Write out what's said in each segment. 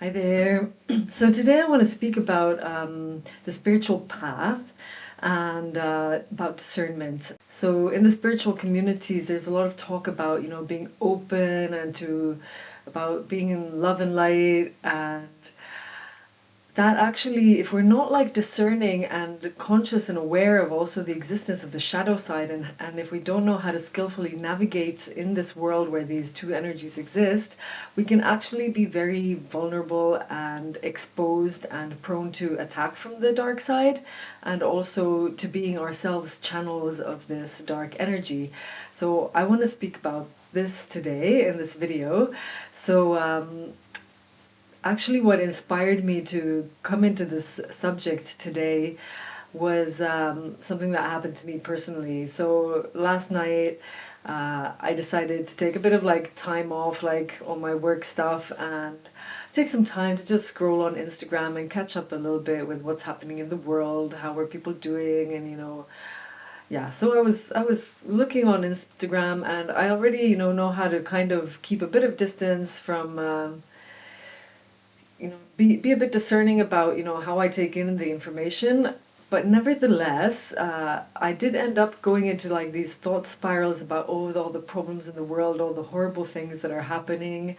Hi there. So today I want to speak about the spiritual path and about discernment. So in the spiritual communities, there's a lot of talk about being open and to about being in love and light, and that actually, if we're not like discerning and conscious and aware of also the existence of the shadow side, and if we don't know how to skillfully navigate in this world where these two energies exist, we can actually be very vulnerable and exposed and prone to attack from the dark side, and also to being ourselves channels of this dark energy. So I want to speak about this today in this video. So actually, what inspired me to come into this subject today was something that happened to me personally. So last night, I decided to take a bit of like time off, like all my work stuff, and take some time to just scroll on Instagram and catch up a little bit with what's happening in the world, how are people doing, and yeah. So I was looking on Instagram, and I already know how to kind of keep a bit of distance from. Be a bit discerning about how I take in the information, but nevertheless I did end up going into like these thought spirals about all the problems in the world, all the horrible things that are happening.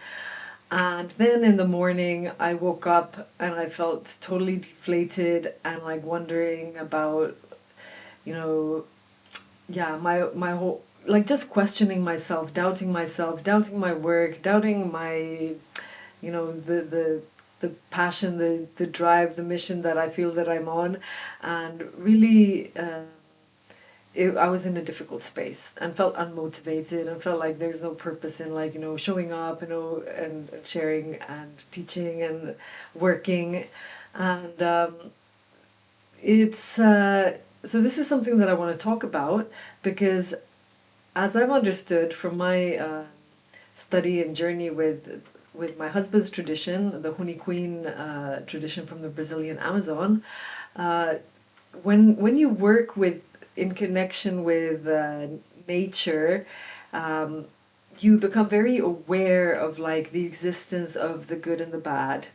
And then in the morning I woke up and I felt totally deflated and like wondering about you know yeah, my whole, like, just questioning myself, doubting my work, doubting my the passion, the drive, the mission that I feel that I'm on, and really, I was in a difficult space and felt unmotivated and felt like there's no purpose in like showing up, and sharing and teaching and working, and it's so this is something that I want to talk about because as I've understood from my study and journey with my husband's tradition, the Huni Queen tradition from the Brazilian Amazon, uh, when you work with in connection with nature, um, you become very aware of like the existence of the good and the bad,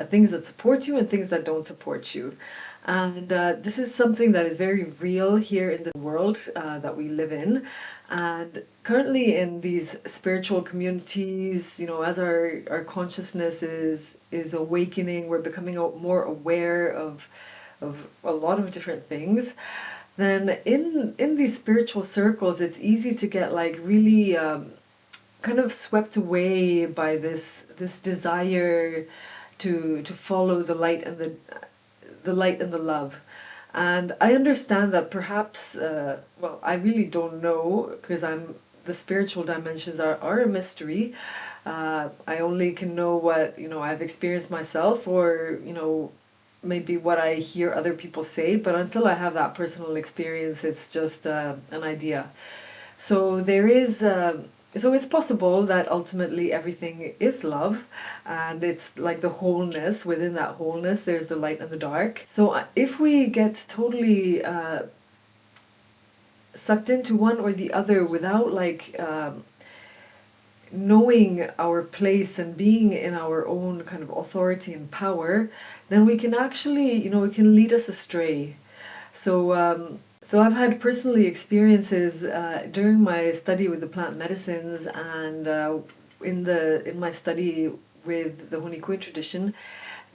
things that support you and things that don't support you. And this is something that is very real here in the world that we live in. And currently in these spiritual communities, as our consciousness is awakening, we're becoming more aware of a lot of different things. Then in these spiritual circles, it's easy to get like really kind of swept away by this desire to follow the light and the light and the love. And I understand that perhaps, well, I really don't know because the spiritual dimensions are a mystery. I only can know what, I've experienced myself, or, maybe what I hear other people say. But until I have that personal experience, it's just an idea. So there is, so it's possible that ultimately everything is love, and it's like the wholeness. Within that wholeness, there's the light and the dark. So if we get totally sucked into one or the other without like knowing our place and being in our own kind of authority and power, then we can actually, it can lead us astray. So I've had personally experiences during my study with the plant medicines, and in my study with the Honeyquin tradition,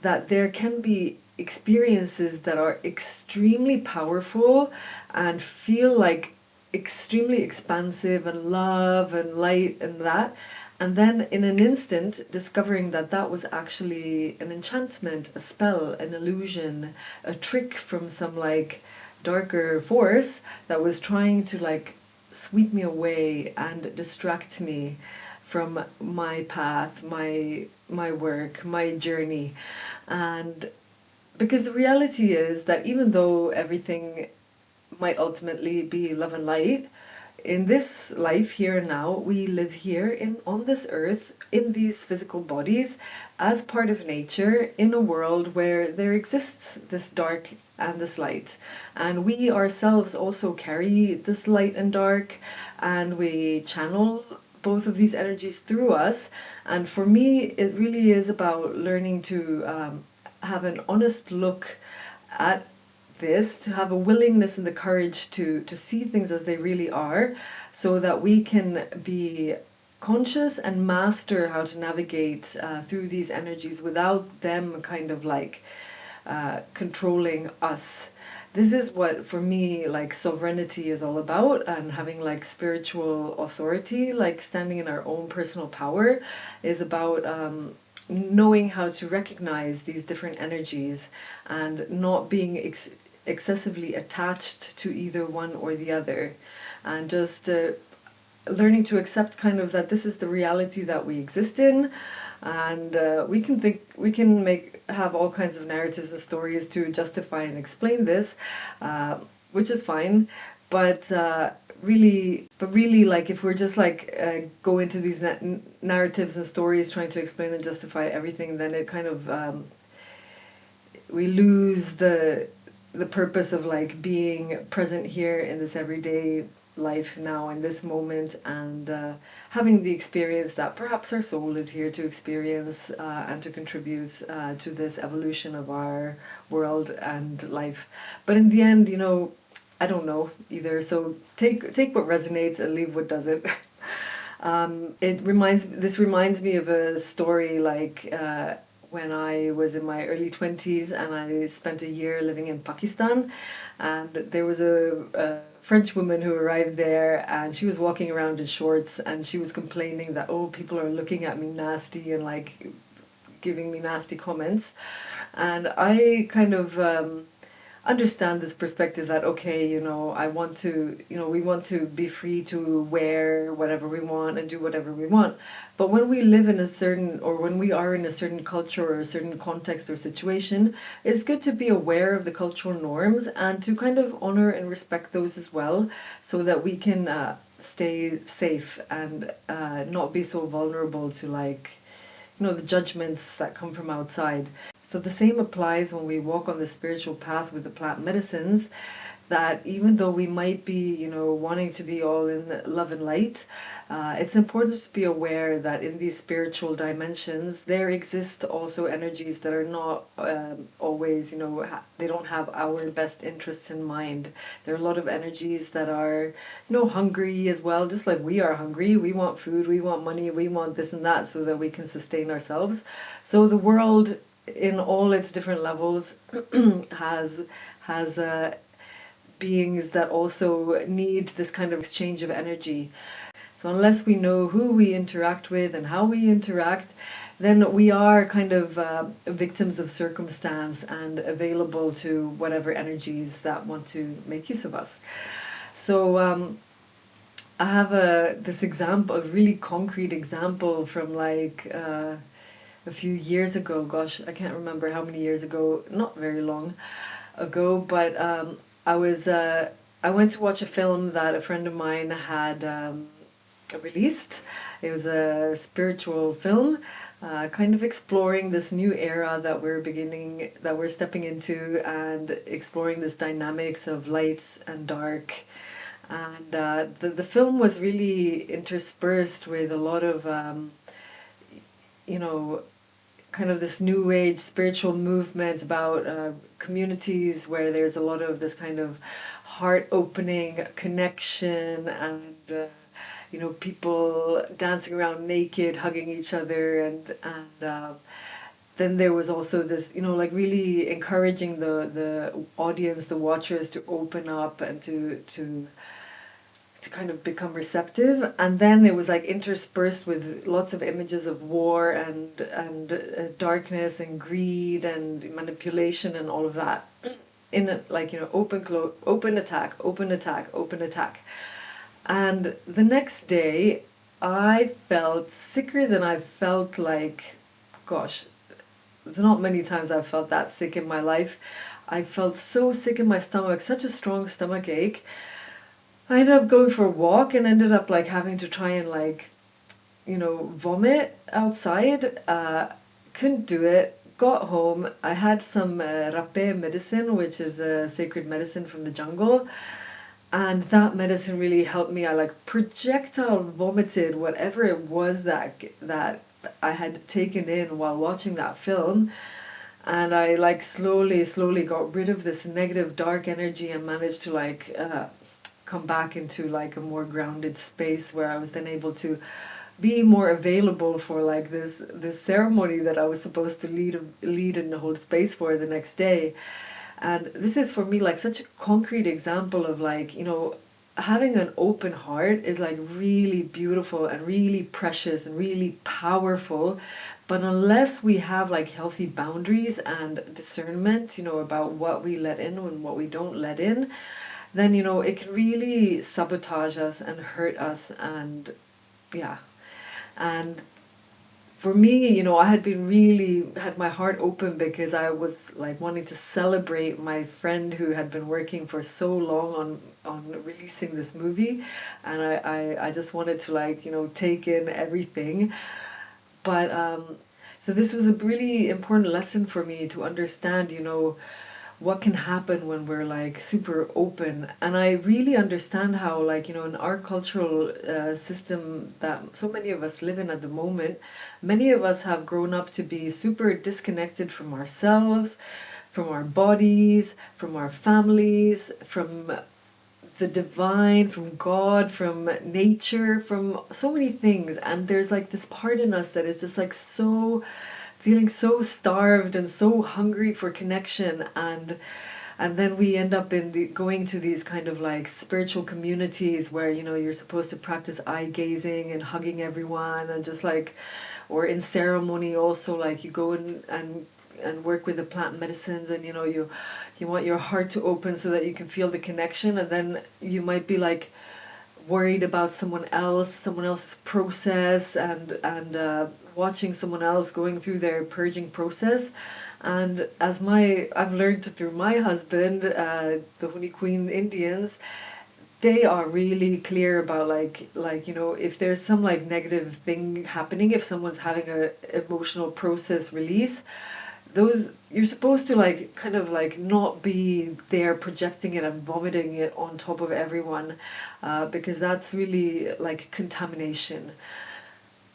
that there can be experiences that are extremely powerful and feel like extremely expansive and love and light and that, and then in an instant discovering that that was actually an enchantment, a spell, an illusion, a trick from some like darker force that was trying to like sweep me away and distract me from my path, my work, my journey. And because the reality is that even though everything might ultimately be love and light, in this life here and now, we live here in on this earth in these physical bodies as part of nature in a world where there exists this dark and this light, and we ourselves also carry this light and dark, and we channel both of these energies through us. And for me, it really is about learning to have an honest look at this, to have a willingness and the courage to see things as they really are, so that we can be conscious and master how to navigate through these energies without them kind of like controlling us. This is what for me like sovereignty is all about, and having like spiritual authority, like standing in our own personal power, is about knowing how to recognize these different energies and not being excessively attached to either one or the other, and just learning to accept kind of that this is the reality that we exist in. And we can have all kinds of narratives and stories to justify and explain this, which is fine, but really, like if we're just like go into these narratives and stories trying to explain and justify everything, then it kind of we lose the purpose of like being present here in this everyday life now in this moment, and having the experience that perhaps our soul is here to experience and to contribute to this evolution of our world and life. But in the end, I don't know either, so take what resonates and leave what doesn't. This reminds me of a story like when I was in my early 20s and I spent a year living in Pakistan, and there was a French woman who arrived there, and she was walking around in shorts, and she was complaining that, oh, people are looking at me nasty and like giving me nasty comments. And I kind of understand this perspective that, okay, I want to, we want to be free to wear whatever we want and do whatever we want. But when we live in a certain, or when we are in a certain culture or a certain context or situation, it's good to be aware of the cultural norms and to kind of honor and respect those as well, so that we can stay safe and not be so vulnerable to like, the judgments that come from outside. So the same applies when we walk on the spiritual path with the plant medicines, that even though we might be, wanting to be all in love and light, it's important to be aware that in these spiritual dimensions, there exist also energies that are not always, they don't have our best interests in mind. There are a lot of energies that are, hungry as well, just like we are hungry. We want food, we want money, we want this and that so that we can sustain ourselves. So the world in all its different levels has beings that also need this kind of exchange of energy. So unless we know who we interact with and how we interact, then we are kind of victims of circumstance and available to whatever energies that want to make use of us. So I have this example, a really concrete example from like a few years ago. Gosh, I can't remember how many years ago, not very long ago, but I went to watch a film that a friend of mine had released. It was a spiritual film, kind of exploring this new era that we're stepping into, and exploring this dynamics of light and dark. And the film was really interspersed with a lot of, you know, kind of this new age spiritual movement about communities where there's a lot of this kind of heart opening connection, and people dancing around naked, hugging each other, and then there was also this, like really encouraging the audience, the watchers, to open up and to kind of become receptive. And then it was like interspersed with lots of images of war and darkness and greed and manipulation and all of that, in a, like, open attack, open attack, open attack. And the next day I felt sicker than I felt, like, gosh, there's not many times I've felt that sick in my life. I felt so sick in my stomach, such a strong stomach ache. I ended up going for a walk and ended up like having to try and like, vomit outside. Couldn't do it. Got home. I had some rapé medicine, which is a sacred medicine from the jungle. and that medicine really helped me. I like projectile vomited whatever it was that I had taken in while watching that film, and I like slowly got rid of this negative dark energy and managed to like come back into like a more grounded space where I was then able to be more available for like this ceremony that I was supposed to lead and hold space for the next day. And this is for me like such a concrete example of like, having an open heart is like really beautiful and really precious and really powerful. But unless we have like healthy boundaries and discernment, about what we let in and what we don't let in, then, it can really sabotage us and hurt us. And yeah. And for me, I had been really had my heart open because I was like wanting to celebrate my friend who had been working for so long on releasing this movie, and I just wanted to like take in everything. But so this was a really important lesson for me to understand, what can happen when we're like super open. And I really understand how like in our cultural system that so many of us live in at the moment, many of us have grown up to be super disconnected from ourselves, from our bodies, from our families, from the divine, from God, from nature, from so many things. And there's like this part in us that is just like so feeling so starved and so hungry for connection. And then we end up in the going to these kind of like spiritual communities where you're supposed to practice eye gazing and hugging everyone, and just like, or in ceremony also, like you go and work with the plant medicines, and you want your heart to open so that you can feel the connection. And then you might be like worried about someone else's process, and watching someone else going through their purging process. And I've learned through my husband, the Honey Queen Indians, they are really clear about like if there's some like negative thing happening, if someone's having a emotional process release, those you're supposed to like kind of like not be there projecting it and vomiting it on top of everyone, because that's really like contamination.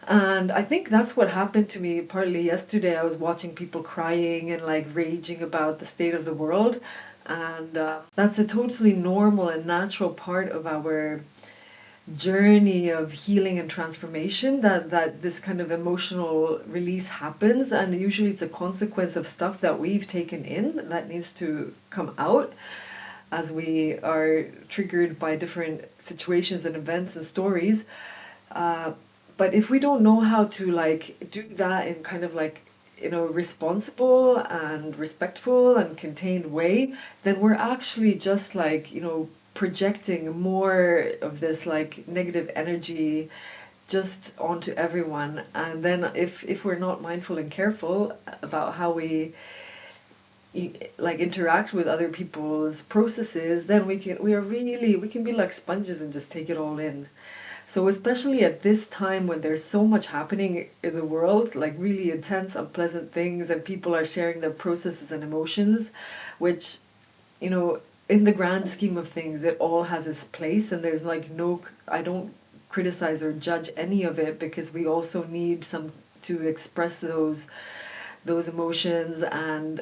And I think that's what happened to me partly yesterday. I was watching people crying and like raging about the state of the world, and that's a totally normal and natural part of our journey of healing and transformation, that this kind of emotional release happens, and usually it's a consequence of stuff that we've taken in that needs to come out as we are triggered by different situations and events and stories. uh, but if we don't know how to like do that in kind of like responsible and respectful and contained way, then we're actually just like projecting more of this like negative energy just onto everyone. And then if we're not mindful and careful about how we like interact with other people's processes, then we can be like sponges and just take it all in. So especially at this time when there's so much happening in the world, like really intense, unpleasant things, and people are sharing their processes and emotions, which, you know, in the grand scheme of things, it all has its place, and there's like no, I don't criticize or judge any of it, because we also need some to express those emotions and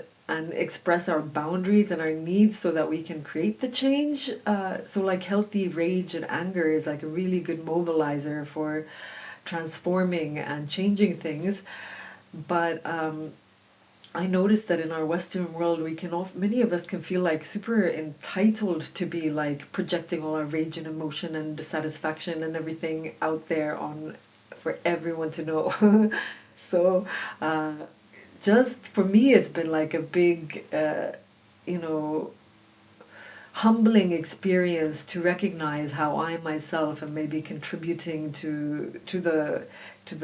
express our boundaries and our needs so that we can create the change. So like healthy rage and anger is like a really good mobilizer for transforming and changing things. But I noticed that in our Western world, many of us can feel like super entitled to be like projecting all our rage and emotion and dissatisfaction and everything out there on for everyone to know. So, uh, just for me, it's been like a big, you know, humbling experience to recognize how I myself am maybe contributing to the to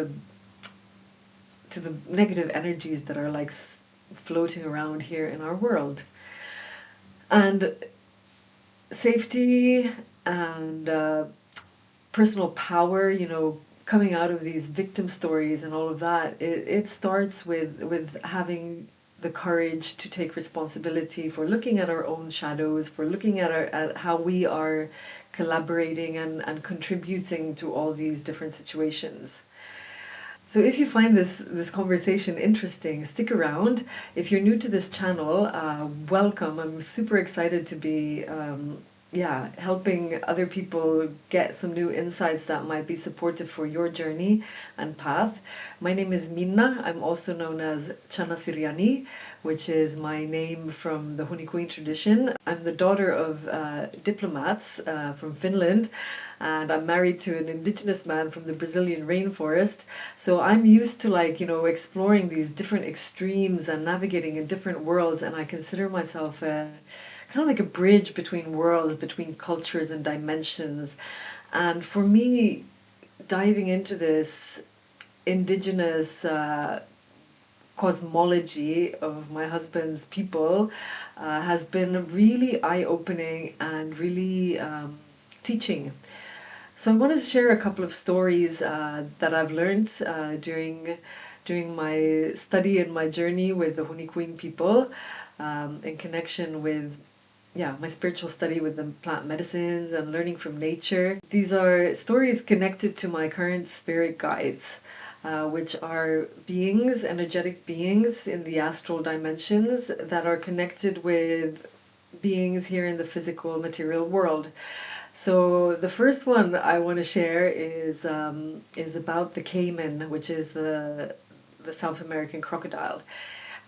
the negative energies that are like floating around here in our world. And safety and personal power, coming out of these victim stories and all of that, it starts with having the courage to take responsibility for looking at our own shadows, for looking at how we are collaborating and contributing to all these different situations. So if you find this conversation interesting, stick around. If you're new to this channel, welcome. I'm super excited to be helping other people get some new insights that might be supportive for your journey and path. My name is Minna. I'm also known as Chana Siriani, which is my name from the Hunikuin tradition. I'm the daughter of diplomats from Finland, and I'm married to an indigenous man from the Brazilian rainforest. So I'm used to exploring these different extremes and navigating in different worlds, and I consider myself kind of like a bridge between worlds, between cultures and dimensions. And for me, diving into this indigenous cosmology of my husband's people has been really eye-opening and really teaching. So I want to share a couple of stories that I've learned during my study and my journey with the Hunikuin people, in connection with my spiritual study with the plant medicines and learning from nature. These are stories connected to my current spirit guides, which are beings, energetic beings in the astral dimensions that are connected with beings here in the physical material world. So the first one I want to share is about the caiman, which is the South American crocodile.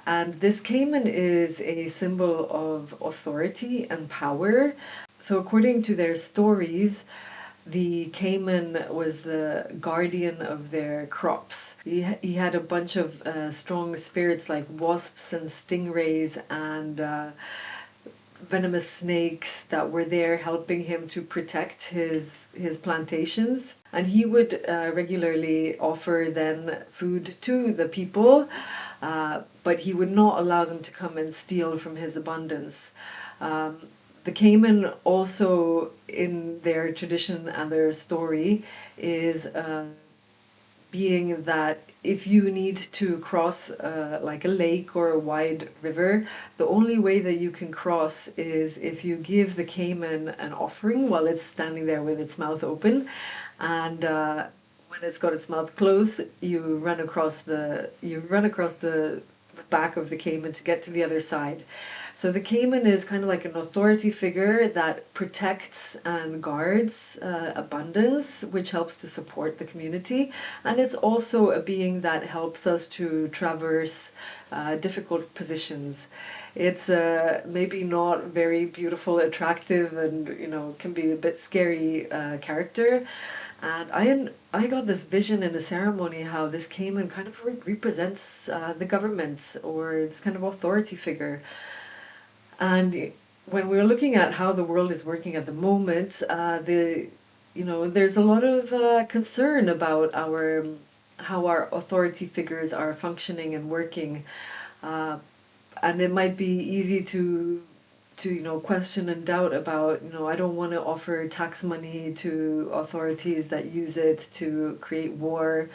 And this caiman is a symbol of authority and power. So according to their stories, the caiman was the guardian of their crops. He had a bunch of strong spirits like wasps and stingrays and venomous snakes that were there helping him to protect his plantations. And he would regularly offer then food to the people, but he would not allow them to come and steal from his abundance. The caiman also, in their tradition and their story, is being that if you need to cross like a lake or a wide river, the only way that you can cross is if you give the caiman an offering while it's standing there with its mouth open, and when it's got its mouth closed, you run across the back of the caiman to get to the other side. So the caiman is kind of like an authority figure that protects and guards abundance, which helps to support the community. And it's also a being that helps us to traverse difficult positions. It's maybe not very beautiful, attractive, and can be a bit scary character. And I got this vision in a ceremony how this caiman kind of represents the government, or this kind of authority figure. And when we're looking at how the world is working at the moment, there's a lot of concern about how our authority figures are functioning and working, and it might be easy to question and doubt about, I don't want to offer tax money to authorities that use it to create war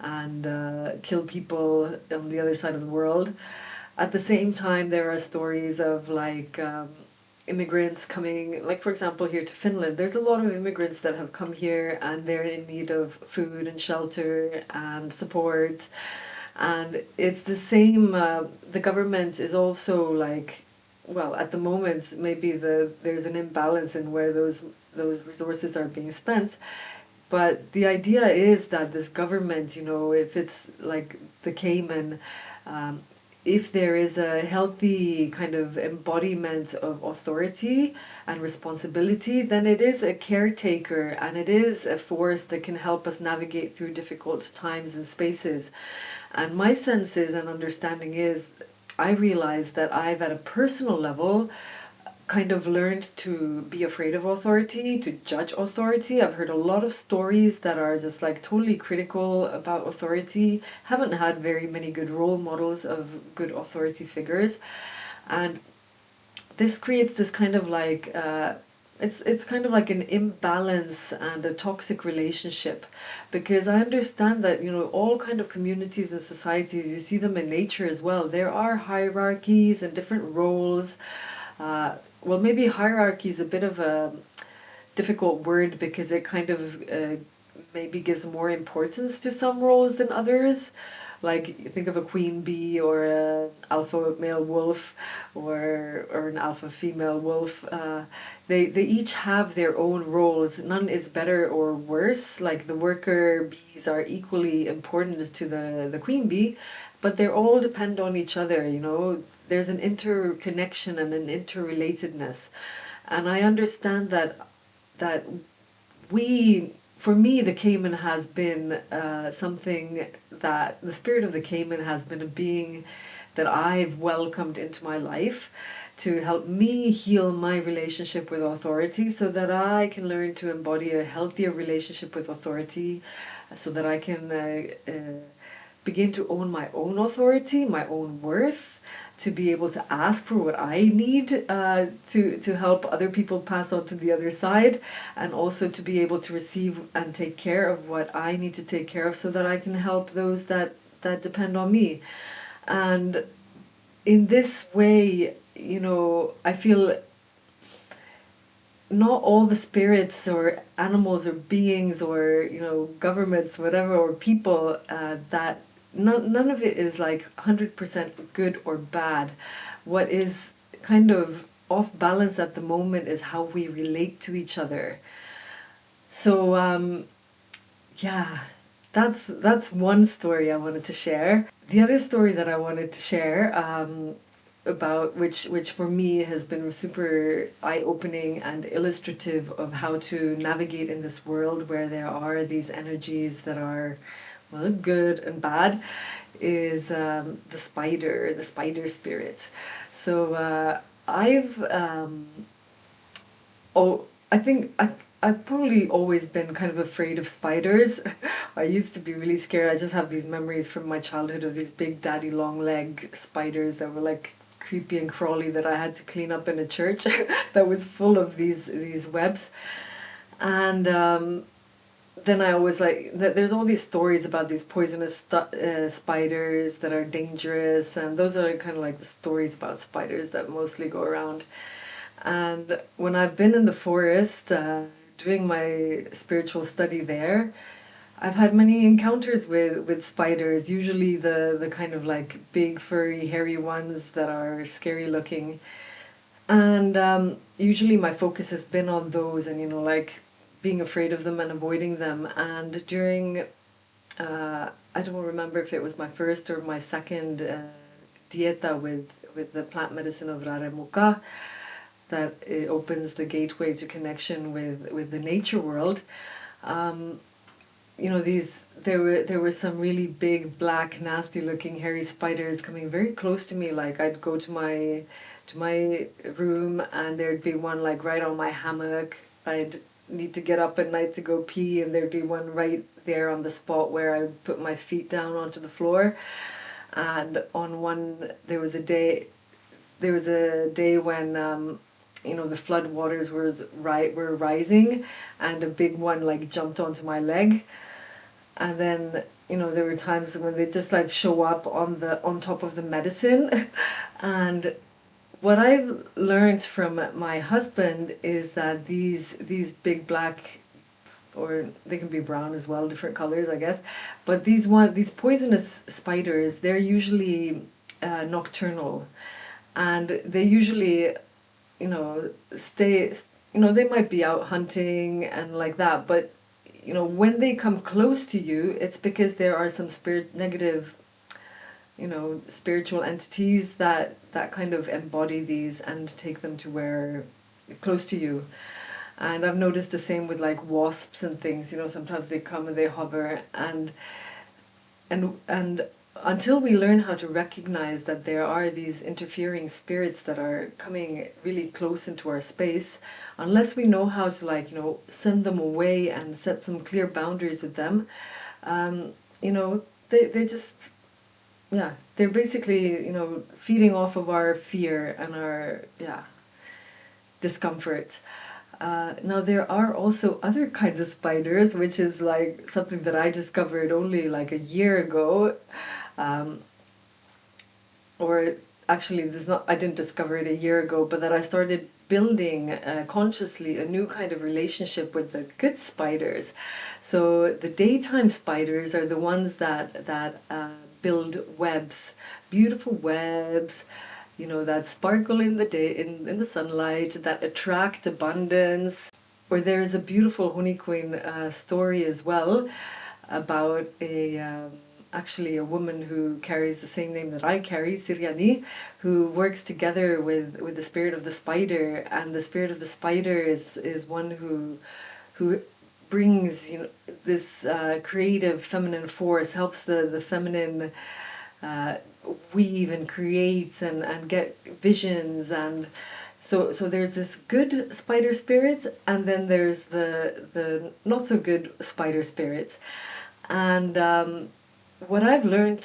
and kill people on the other side of the world. At the same time, there are stories of immigrants coming, like for example here to Finland. There's a lot of immigrants that have come here and they're in need of food and shelter and support. And it's the same, the government is also well, at the moment, maybe there's an imbalance in where those resources are being spent. But the idea is that this government, if it's like the Cayman, if there is a healthy kind of embodiment of authority and responsibility, then it is a caretaker and it is a force that can help us navigate through difficult times and spaces. And my sense is and understanding is, I realize that I've, at a personal level, kind of learned to be afraid of authority, to judge authority. I've heard a lot of stories that are just totally critical about authority, haven't had very many good role models of good authority figures. And this creates this kind of it's kind of like an imbalance and a toxic relationship, because I understand that, all kind of communities and societies, you see them in nature as well. There are hierarchies and different roles. Well, maybe hierarchy is a bit of a difficult word because it kind of maybe gives more importance to some roles than others. Like think of a queen bee or an alpha male wolf, or an alpha female wolf. They each have their own roles. None is better or worse. Like the worker bees are equally important to the queen bee, but they all depend on each other. There's an interconnection and an interrelatedness, and I understand that for me, the Cayman has been something that the spirit of the Cayman has been a being that I've welcomed into my life to help me heal my relationship with authority so that I can learn to embody a healthier relationship with authority, so that I can begin to own my own authority, my own worth, to be able to ask for what I need to help other people pass on to the other side, and also to be able to receive and take care of what I need to take care of so that I can help those that depend on me. And in this way, I feel not all the spirits or animals or beings or governments, whatever, or people, that none of it is like 100% good or bad. What is kind of off balance at the moment is how we relate to each other. So yeah, that's one story I wanted to share. The other story that I wanted to share, about which for me has been super eye-opening and illustrative of how to navigate in this world where there are these energies that are, well, good and bad, is the spider spirit. So I've oh, I think I've probably always been kind of afraid of spiders. I used to be really scared. I just have these memories from my childhood of these big daddy long leg spiders that were like creepy and crawly that I had to clean up in a church that was full of these webs. And then I always like there's all these stories about these poisonous spiders that are dangerous, and those are kind of like the stories about spiders that mostly go around. And when I've been in the forest doing my spiritual study there, I've had many encounters with spiders, usually the kind of like big, furry, hairy ones that are scary looking. And usually my focus has been on those and, like being afraid of them and avoiding them. And during, I don't remember if it was my first or my second dieta with the plant medicine of Raremuka, that it opens the gateway to connection with the nature world. Um, these there were some really big, black, nasty looking hairy spiders coming very close to me. Like I'd go to my room and there'd be one like right on my hammock. I'd need to get up at night to go pee, and there'd be one right there on the spot where I put my feet down onto the floor. And on one there was a day when the flood waters were rising, and a big one like jumped onto my leg. And then there were times when they just like show up on top of the medicine. And what I've learned from my husband is that these big black, or they can be brown as well, different colors, I guess. But these poisonous spiders, they're usually nocturnal, and they usually stay. They might be out hunting and like that, but when they come close to you, it's because there are some negative, spiritual entities that kind of embody these and take them to where close to you. And I've noticed the same with like wasps and things. Sometimes they come and they hover, and until we learn how to recognize that there are these interfering spirits that are coming really close into our space, unless we know how to send them away and set some clear boundaries with them, um, they just, yeah, they're basically feeding off of our fear and our, yeah, discomfort. Now there are also other kinds of spiders, which is like something that I discovered only like a year ago. Um, or actually there's not I didn't discover it a year ago, but that I started building consciously a new kind of relationship with the good spiders. So the daytime spiders are the ones that build webs, beautiful webs, you know, that sparkle in the day in the sunlight, that attract abundance. Or there is a beautiful honey queen story as well about a actually a woman who carries the same name that I carry, Siryani, who works together with the spirit of the spider, and the spirit of the spider is one who brings, you know, this creative feminine force, helps the feminine uh, weave and create and get visions. And so there's this good spider spirit, and then there's the not so good spider spirits. And what I've learned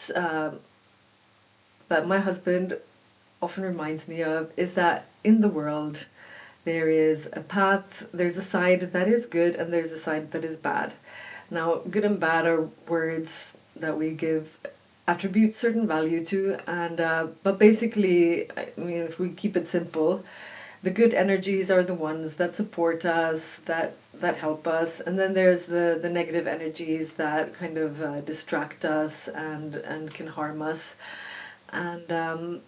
that my husband often reminds me of is that in the world there is a path, there's a side that is good, and there's a side that is bad. Now, good and bad are words that we give attribute certain value to, and but basically, I mean, if we keep it simple, the good energies are the ones that support us, that help us, and then there's the negative energies that kind of distract us and can harm us. And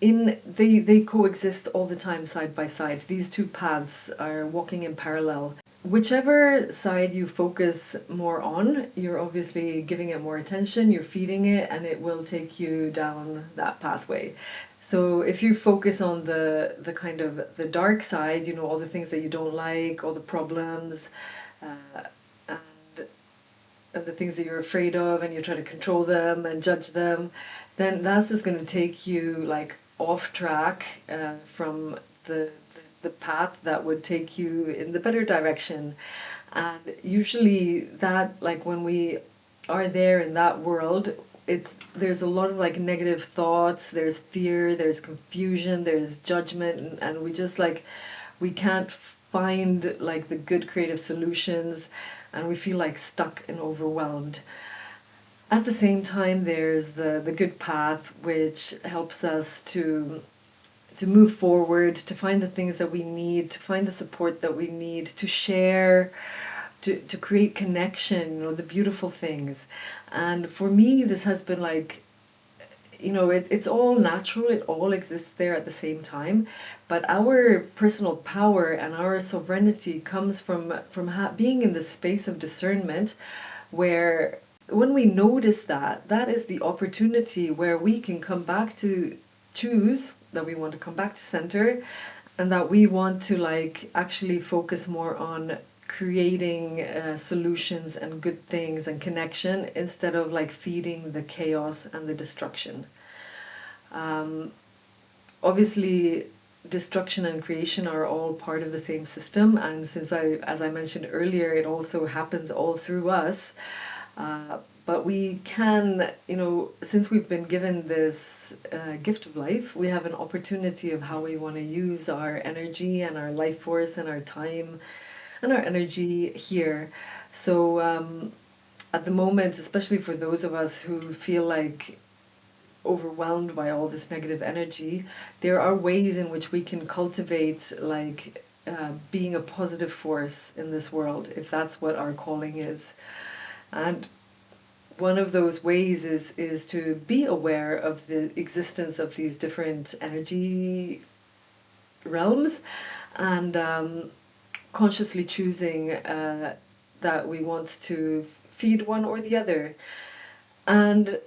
in they coexist all the time side by side. These two paths are walking in parallel. Whichever side you focus more on, you're obviously giving it more attention, you're feeding it, and it will take you down that pathway. So if you focus on the kind of the dark side, you know, all the things that you don't like, all the problems, uh, and and the things that you're afraid of, and you try to control them and judge them, then that's just going to take you like off track from the path that would take you in the better direction. And usually that, like when we are there in that world, it's there's a lot of like negative thoughts, there's fear, there's confusion, there's judgment, and we just like we can't find like the good creative solutions, and we feel like stuck and overwhelmed. At the same time, there's the good path, which helps us to move forward, to find the things that we need, to find the support that we need, to share, to create connection, you know, the beautiful things. And for me, this has been like, you know, it's all natural, it all exists there at the same time. But our personal power and our sovereignty comes from being in the space of discernment, where when we notice that, that is the opportunity where we can come back to choose that we want to come back to center, and that we want to like actually focus more on creating solutions and good things and connection, instead of like feeding the chaos and the destruction. um, Obviously, destruction and creation are all part of the same system, and since as I mentioned earlier, it also happens all through us. But we can, you know, since we've been given this gift of life, we have an opportunity of how we want to use our energy and our life force and our time and our energy here. So at the moment, especially for those of us who feel like overwhelmed by all this negative energy, there are ways in which we can cultivate like being a positive force in this world, if that's what our calling is. And one of those ways is to be aware of the existence of these different energy realms, and consciously choosing that we want to feed one or the other. And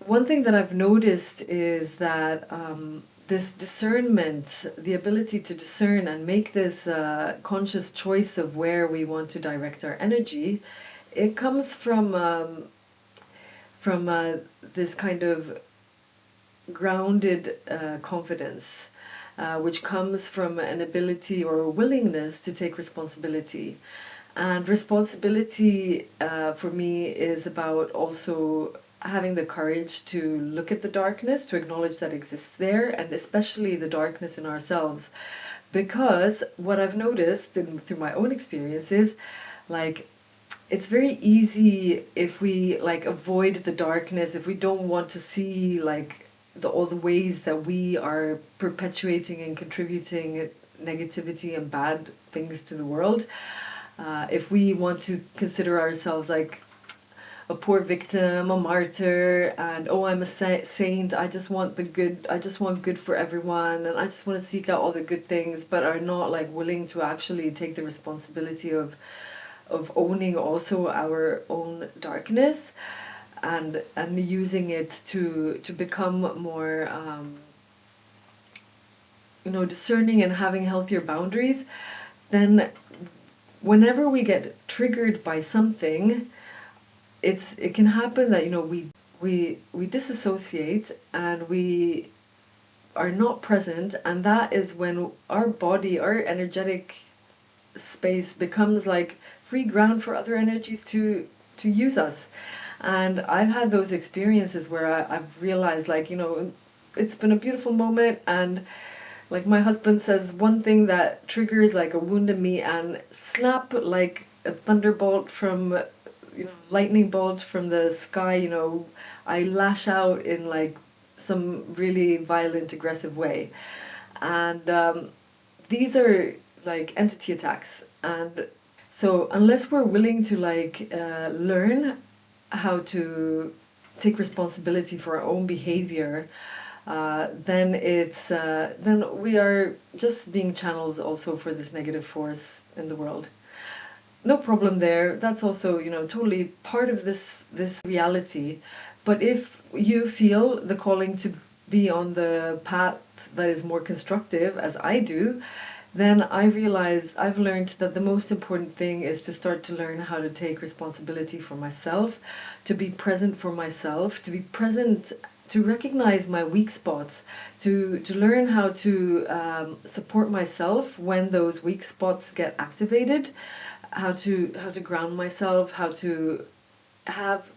one thing that I've noticed is that this discernment, the ability to discern and make this conscious choice of where we want to direct our energy, it comes from this kind of grounded confidence, which comes from an ability or a willingness to take responsibility. And responsibility for me is about also having the courage to look at the darkness, to acknowledge that exists there, and especially the darkness in ourselves. Because what I've noticed through my own experiences, like, it's very easy if we like avoid the darkness, if we don't want to see like all the ways that we are perpetuating and contributing negativity and bad things to the world. If we want to consider ourselves like a poor victim, a martyr, and oh, I'm a saint. I just want the good. I just want good for everyone, and I just want to seek out all the good things, but are not like willing to actually take the responsibility of owning also our own darkness, and using it to become more discerning and having healthier boundaries. Then whenever we get triggered by something, it can happen that we disassociate and we are not present, and that is when our body, our energetic space becomes like free ground for other energies to use us. And I've had those experiences where I've realized, like, it's been a beautiful moment, and like my husband says one thing that triggers like a wound in me, and snap, like a thunderbolt from, lightning bolt from the sky, I lash out in like some really violent, aggressive way. And these are like entity attacks. And so unless we're willing to like learn how to take responsibility for our own behavior, then we are just being channels also for this negative force in the world. No problem there. That's also, totally part of this reality. But if you feel the calling to be on the path that is more constructive, as I do, then I realize I've learned that the most important thing is to start to learn how to take responsibility for myself, to be present for myself, to be present, to recognize my weak spots, to learn how to support myself when those weak spots get activated, how to ground myself, how to have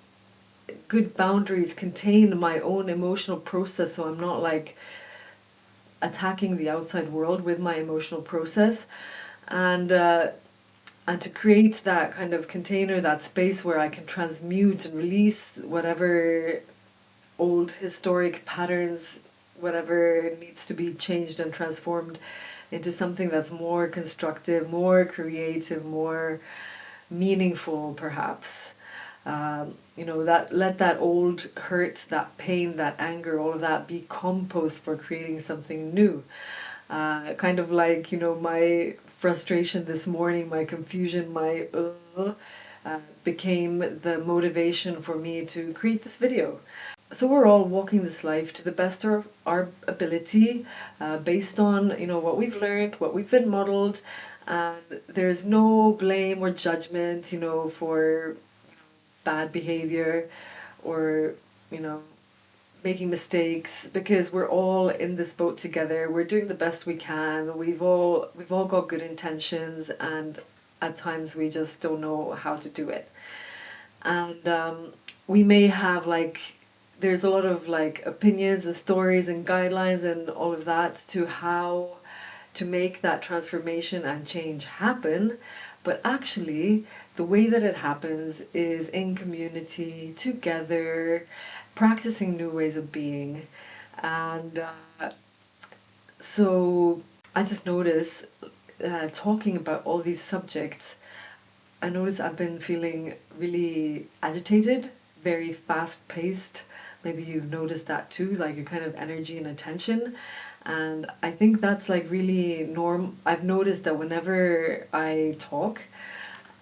good boundaries, contain my own emotional process, so I'm not like attacking the outside world with my emotional process, and to create that kind of container, that space where I can transmute and release whatever old historic patterns, whatever needs to be changed and transformed into something that's more constructive, more creative, more meaningful, perhaps. That let that old hurt, that pain, that anger, all of that be compost for creating something new. Kind of like, my frustration this morning, my confusion, my became the motivation for me to create this video. So we're all walking this life to the best of our ability, based on what we've learned, what we've been modeled, and there's no blame or judgment, for bad behavior or you know making mistakes, because we're all in this boat together. We're doing the best we can. We've all got good intentions, and at times we just don't know how to do it. And we may have like there's a lot of like opinions and stories and guidelines and all of that to how to make that transformation and change happen. But actually, the way that it happens is in community, together, practicing new ways of being. And so I just notice, talking about all these subjects, I notice I've been feeling really agitated, very fast paced. Maybe you've noticed that too, like a kind of energy and attention. And I think that's like really I've noticed that whenever I talk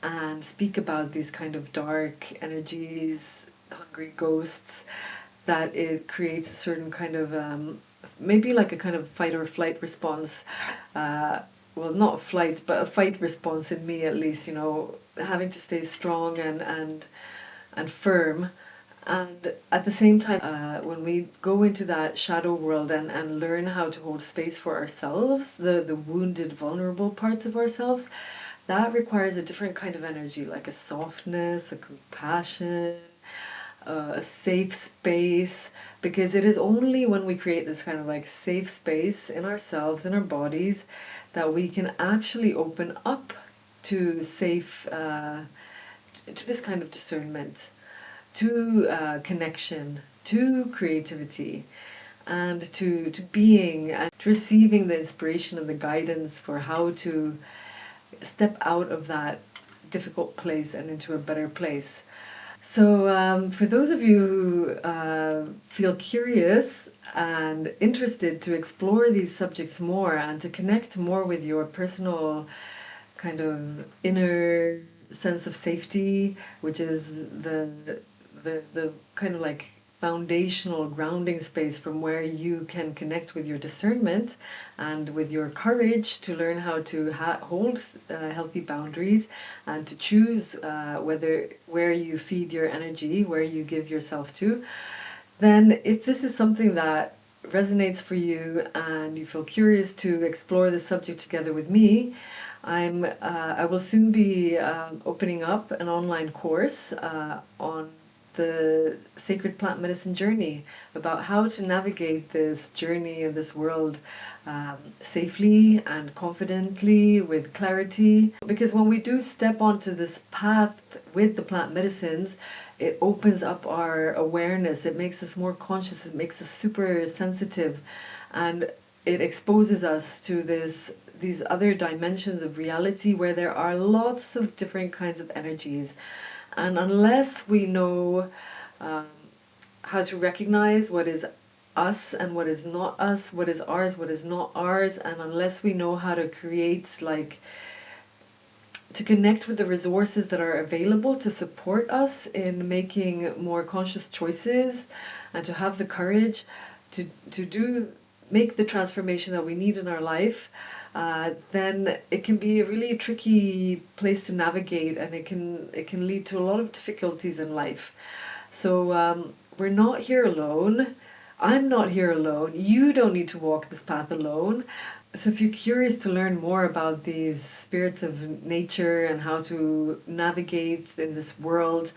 and speak about these kind of dark energies, hungry ghosts, that it creates a certain kind of maybe like a kind of fight or flight response. Well, not flight, but a fight response in me, at least. Having to stay strong and firm. And at the same time, when we go into that shadow world and learn how to hold space for ourselves, the wounded, vulnerable parts of ourselves, that requires a different kind of energy, like a softness, a compassion, a safe space, because it is only when we create this kind of like safe space in ourselves, in our bodies, that we can actually open up to safe, to this kind of discernment, to connection, to creativity, and to being and to receiving the inspiration and the guidance for how to step out of that difficult place and into a better place. So, for those of you who feel curious and interested to explore these subjects more and to connect more with your personal kind of inner sense of safety, which is the kind of like foundational grounding space from where you can connect with your discernment and with your courage to learn how to hold healthy boundaries and to choose where you feed your energy, where you give yourself to. Then if this is something that resonates for you and you feel curious to explore the subject together with me, I will soon be opening up an online course on the sacred plant medicine journey, about how to navigate this journey in this world safely and confidently with clarity. Because when we do step onto this path with the plant medicines, it opens up our awareness, it makes us more conscious, it makes us super sensitive, and it exposes us to these other dimensions of reality where there are lots of different kinds of energies. And unless we know um, how to recognize what is us and what is not us, what is ours, what is not ours, and unless we know how to create, like, to connect with the resources that are available to support us in making more conscious choices, and to have the courage to make the transformation that we need in our life, then it can be a really tricky place to navigate, and it can lead to a lot of difficulties in life. So we're not here alone. I'm not here alone. You don't need to walk this path alone. So if you're curious to learn more about these spirits of nature and how to navigate in this world,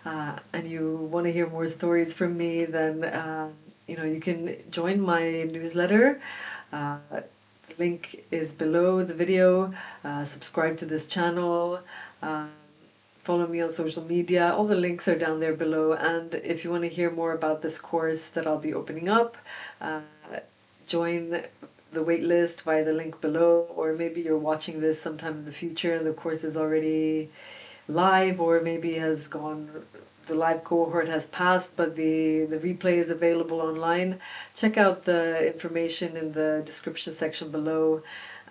and you want to hear more stories from me, then you can join my newsletter. The link is below the video. Subscribe to this channel. Uh, Follow me on social media. All the links are down there below. And if you want to hear more about this course that I'll be opening up, uh, join the waitlist via the link below. Or maybe you're watching this sometime in the future and the course is already live, or maybe has gone, the live cohort has passed, but the replay is available online. Check out the information in the description section below.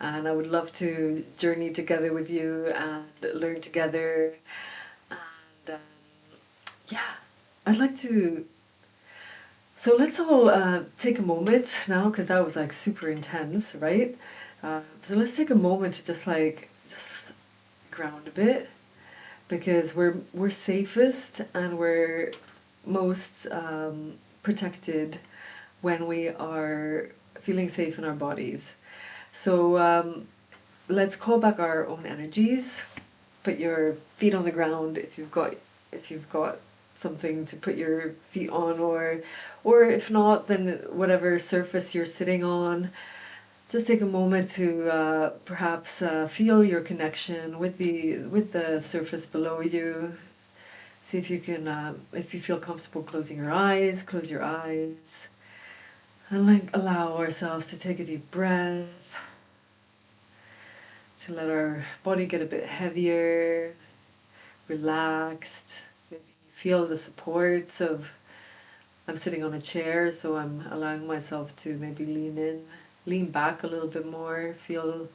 And I would love to journey together with you and learn together. And yeah, I'd like to. So let's all take a moment now, because that was like super intense, right? So let's take a moment to just ground a bit, because we're safest and we're most protected when we are feeling safe in our bodies. So let's call back our own energies. Put your feet on the ground if you've got something to put your feet on, or if not, then whatever surface you're sitting on. Just take a moment to perhaps feel your connection with the surface below you. See if you can, if you feel comfortable closing your eyes, close your eyes, and allow ourselves to take a deep breath, to let our body get a bit heavier, relaxed. Maybe feel the support of, I'm sitting on a chair, so I'm allowing myself to maybe lean back a little bit more, feel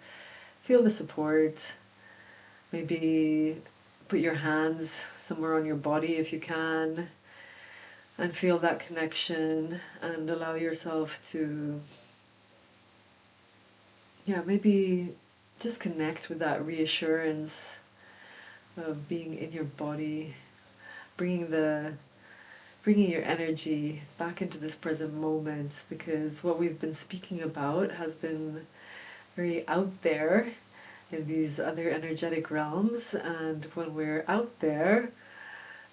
the support. Maybe put your hands somewhere on your body if you can, and feel that connection, and allow yourself to, yeah, maybe just connect with that reassurance of being in your body, bringing your energy back into this present moment, because what we've been speaking about has been very out there in these other energetic realms, and when we're out there,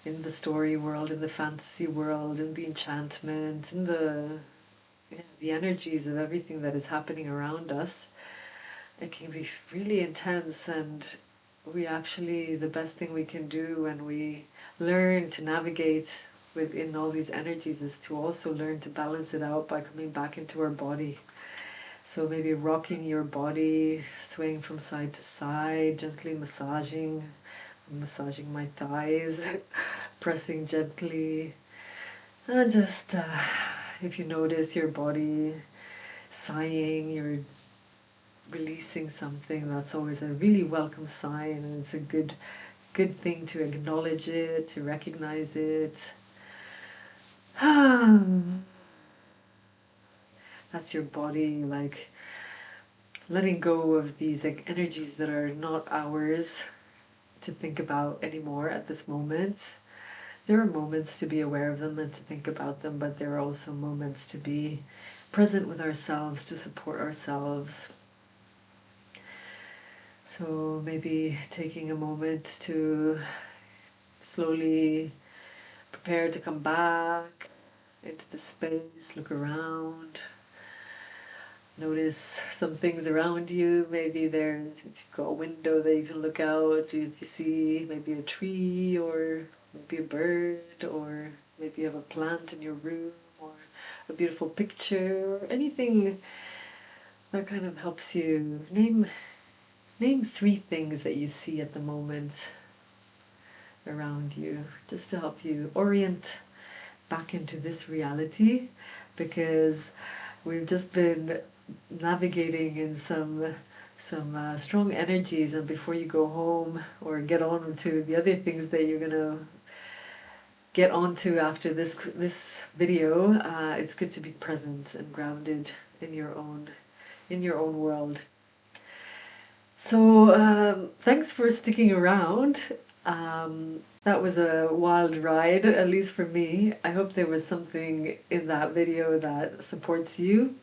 in the story world, in the fantasy world, in the enchantment, in the energies of everything that is happening around us. It can be really intense, and we actually, the best thing we can do when we learn to navigate within all these energies is to also learn to balance it out by coming back into our body. So maybe rocking your body, swaying from side to side, gently massaging my thighs, pressing gently, and just if you notice your body sighing, you're releasing something, that's always a really welcome sign, and it's a good thing to acknowledge it, to recognize it. That's your body, like letting go of these like energies that are not ours to think about anymore at this moment. There are moments to be aware of them and to think about them, but there are also moments to be present with ourselves, to support ourselves. So maybe taking a moment to slowly prepare to come back into the space, look around, notice some things around you. Maybe there, if you've got a window that you can look out, if you see maybe a tree or maybe a bird, or maybe you have a plant in your room, or a beautiful picture, or anything that kind of helps you. Name 3 things that you see at the moment around you, just to help you orient back into this reality, because we've just been navigating in some strong energies, and before you go home or get on to the other things that you're gonna get onto after this video, it's good to be present and grounded in your own world. So thanks for sticking around. That was a wild ride, at least for me. I hope there was something in that video that supports you,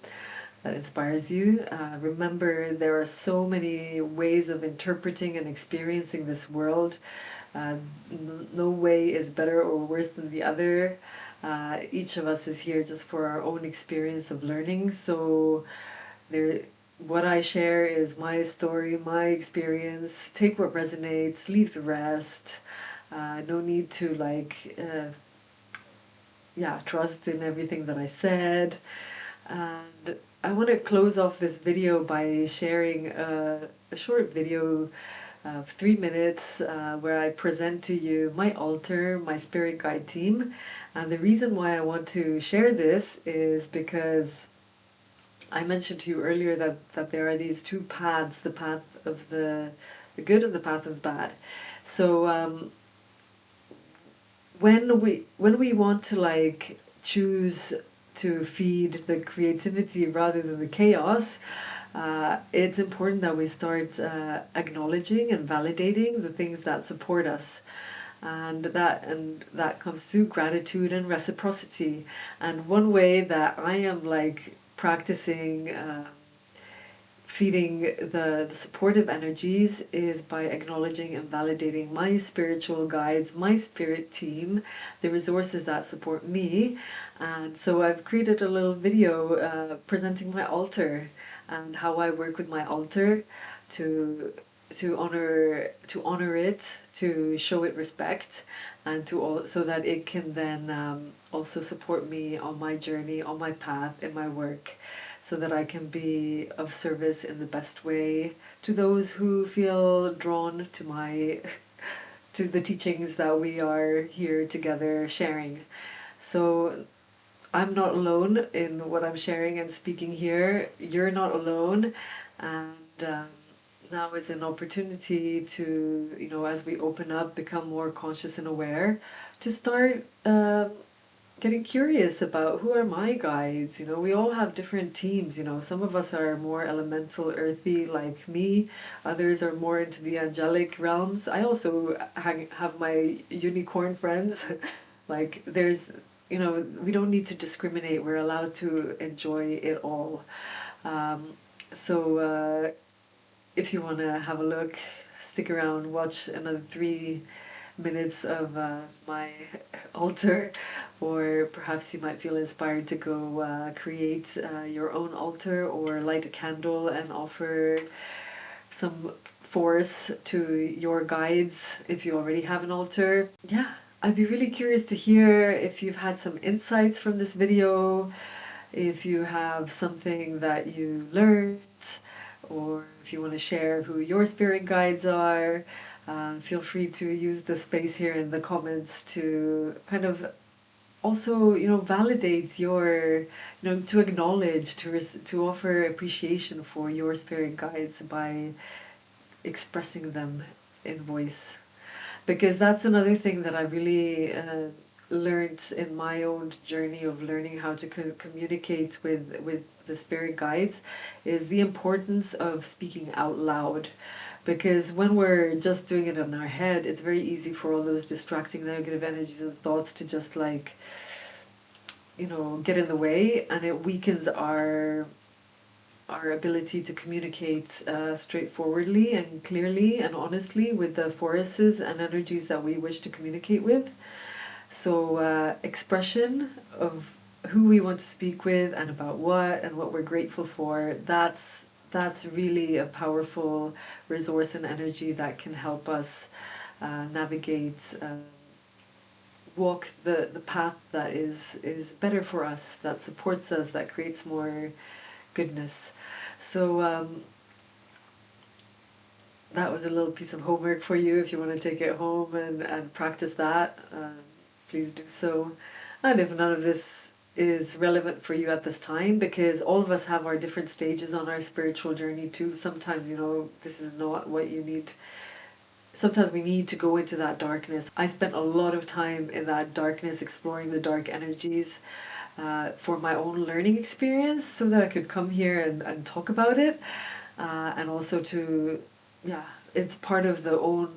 that inspires you. Remember, there are so many ways of interpreting and experiencing this world. No way is better or worse than the other. Each of us is here just for our own experience of learning. So what I share is my story, my experience. Take what resonates, leave the rest. No need to trust in everything that I said. And I want to close off this video by sharing a short video of 3 minutes where I present to you my altar, my spirit guide team. And the reason why I want to share this is because I mentioned to you earlier that there are these 2 paths, the path of the good and the path of bad. So when we want to choose to feed the creativity rather than the chaos, it's important that we start acknowledging and validating the things that support us, and that comes through gratitude and reciprocity. And one way that I am practicing feeding the supportive energies is by acknowledging and validating my spiritual guides, my spirit team, the resources that support me. And so I've created a little video presenting my altar and how I work with my altar to honor it, to show it respect, and so that it can then also support me on my journey, on my path, in my work, so that I can be of service in the best way to those who feel drawn to to the teachings that we are here together sharing. So I'm not alone in what I'm sharing and speaking here. You're not alone, and now is an opportunity to, as we open up, become more conscious and aware, to start getting curious about who are my guides. We all have different teams. Some of us are more elemental, earthy, like me. Others are more into the angelic realms. I also have my unicorn friends. We don't need to discriminate. We're allowed to enjoy it all. So if you want to have a look, stick around, watch another 3 minutes of my altar, or perhaps you might feel inspired to go create your own altar or light a candle and offer some force to your guides if you already have an altar. Yeah, I'd be really curious to hear if you've had some insights from this video, if you have something that you learned, or if you want to share who your spirit guides are. Feel free to use the space here in the comments to kind of also, validate your, to acknowledge, to offer appreciation for your spirit guides by expressing them in voice. Because that's another thing that I really learned in my own journey of learning how to communicate with the spirit guides, is the importance of speaking out loud. Because when we're just doing it in our head, it's very easy for all those distracting negative energies and thoughts to just like, get in the way, and it weakens our ability to communicate straightforwardly and clearly and honestly with the forces and energies that we wish to communicate with. So expression of who we want to speak with and about what and what we're grateful for, that's really a powerful resource and energy that can help us navigate, walk the path that is better for us, that supports us, that creates more goodness. So that was a little piece of homework for you. If you want to take it home and practice that, please do so. And if none of this is relevant for you at this time, because all of us have our different stages on our spiritual journey too. Sometimes, this is not what you need. Sometimes we need to go into that darkness. I spent a lot of time in that darkness, exploring the dark energies for my own learning experience, so that I could come here and talk about it. And also to, yeah, it's part of the own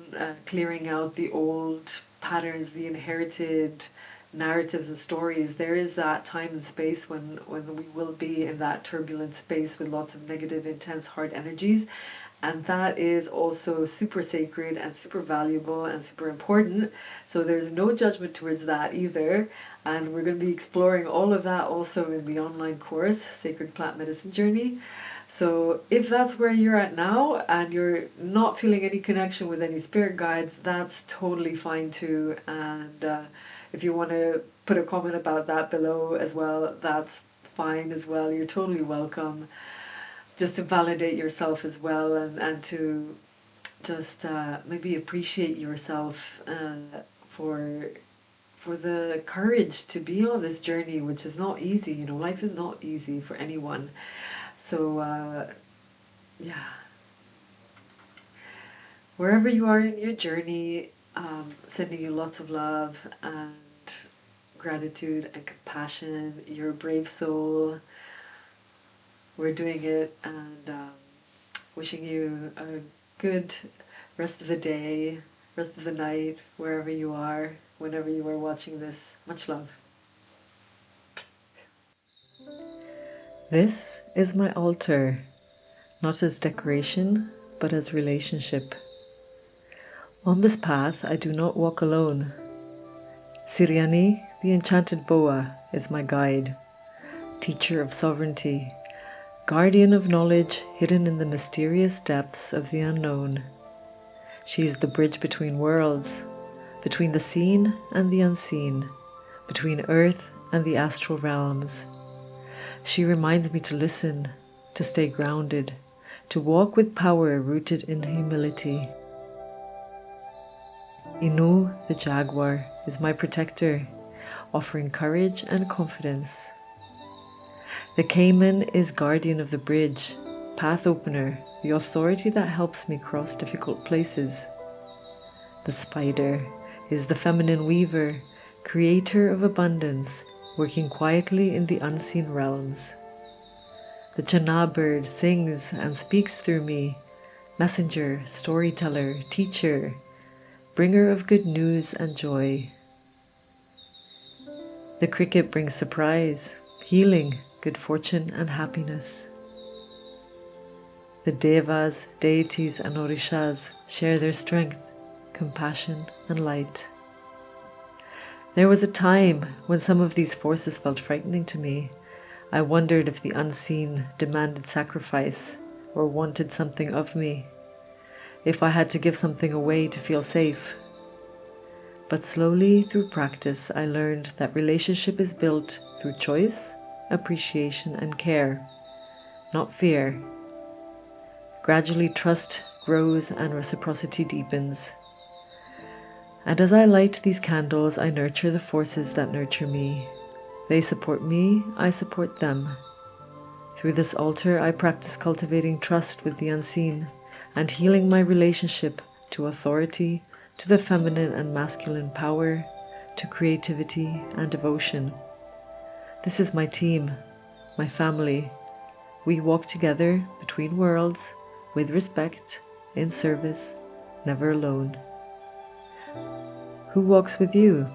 clearing out the old patterns, the inherited narratives and stories. There is that time and space when we will be in that turbulent space with lots of negative, intense, hard energies. And that is also super sacred and super valuable and super important. So there's no judgment towards that either. And we're going to be exploring all of that also in the online course, Sacred Plant Medicine Journey. So if that's where you're at now and you're not feeling any connection with any spirit guides, that's totally fine too. And if you want to put a comment about that below as well, that's fine as well. You're totally welcome. Just to validate yourself as well, and to just maybe appreciate yourself for the courage to be on this journey, which is not easy. Life is not easy for anyone. So yeah, wherever you are in your journey, sending you lots of love and gratitude and compassion. You're a brave soul. We're doing it, and wishing you a good rest of the day, rest of the night, wherever you are, whenever you are watching this. Much love. This is my altar, not as decoration, but as relationship. On this path, I do not walk alone. Siriani, the enchanted boa, is my guide, teacher of sovereignty, guardian of knowledge hidden in the mysterious depths of the unknown. She is the bridge between worlds, between the seen and the unseen, between earth and the astral realms. She reminds me to listen, to stay grounded, to walk with power rooted in humility. Inu, the jaguar, is my protector, offering courage and confidence. The caiman is guardian of the bridge, path opener, the authority that helps me cross difficult places. The spider is the feminine weaver, creator of abundance, working quietly in the unseen realms. The Chana bird sings and speaks through me, messenger, storyteller, teacher, bringer of good news and joy. The cricket brings surprise, healing, good fortune and happiness. The devas, deities and orishas share their strength, compassion, and light. There was a time when some of these forces felt frightening to me. I wondered if the unseen demanded sacrifice or wanted something of me, if I had to give something away to feel safe. But slowly, through practice, I learned that relationship is built through choice, appreciation, and care, not fear. Gradually, trust grows and reciprocity deepens. And as I light these candles, I nurture the forces that nurture me. They support me, I support them. Through this altar, I practice cultivating trust with the unseen and healing my relationship to authority, to the feminine and masculine power, to creativity and devotion. This is my team, my family. We walk together between worlds, with respect, in service, never alone. Who walks with you?